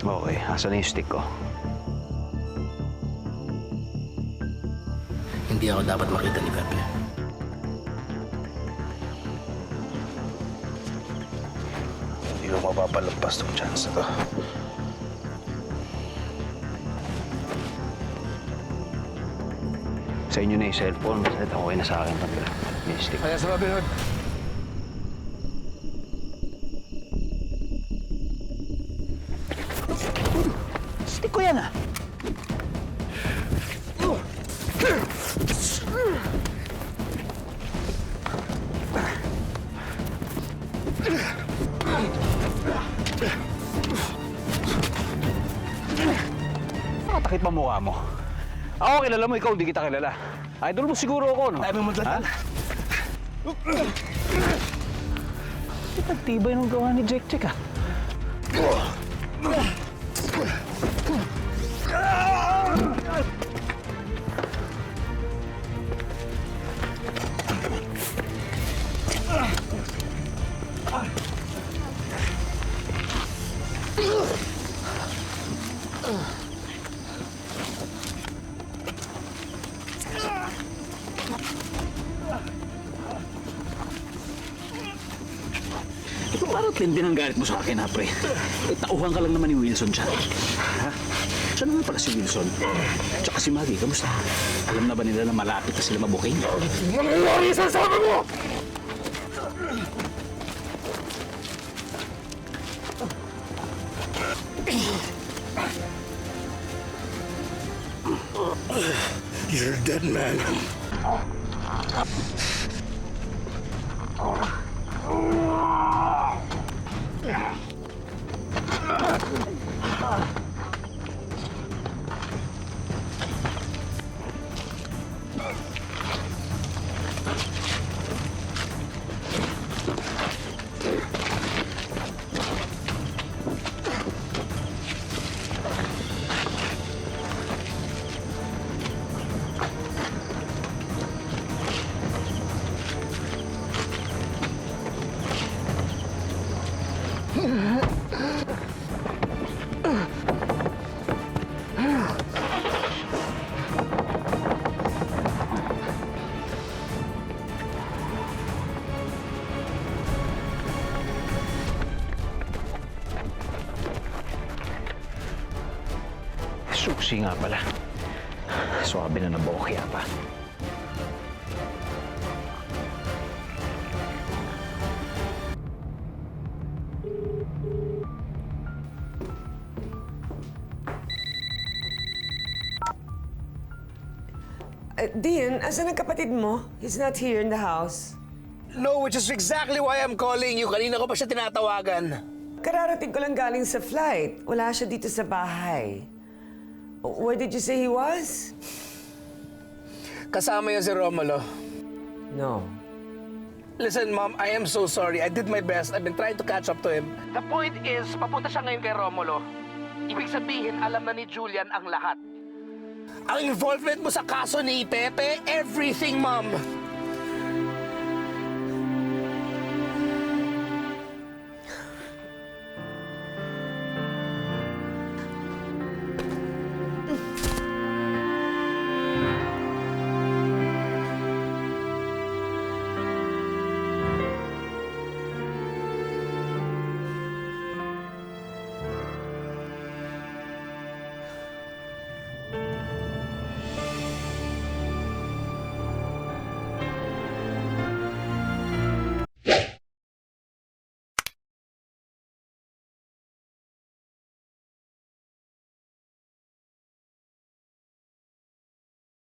Okay, asan na yung stick ko? Hindi ako dapat makita ni Pepe. Hindi ko mapapalagpas tong chance na to. Sa inyo na yung cellphone, basta okay na sa akin pag may stick. Kaya sa Robin Hood. Stick ko yan ah! Nakatakip pa mukha mo. Ako kilala mo, ikaw hindi kita kilala. Idol mo siguro ako, no? Ayaw mo dyan. Tibay nung gawa ni Jack Jack, ah. Ito parang tindi ng galit mo sa akin, ha, pre? Tauhan ka lang naman ni Wilson dyan. Ha? Siya naman pala si Wilson. Tsaka si Maggie, kamusta? Alam na ba nila na malapit na sila mabuking? Ano yung sasabi mo? You're a dead man. Suksi nga pala. Swabe na nabokya pa. Dean, asan ang kapatid mo? He's not here in the house. No, which is exactly why I'm calling you. Kanina ko pa siya tinatawagan. Kararating ko lang galing sa flight. Wala siya dito sa bahay. Where did you say he was? Kasama yun si Romulo. No. Listen, Mom, I am so sorry. I did my best. I've been trying to catch up to him. The point is, papunta siya ngayon kay Romulo. Ibig sabihin, alam na ni Julian ang lahat. Ang involvement mo sa kaso ni Pepe, everything, Mom.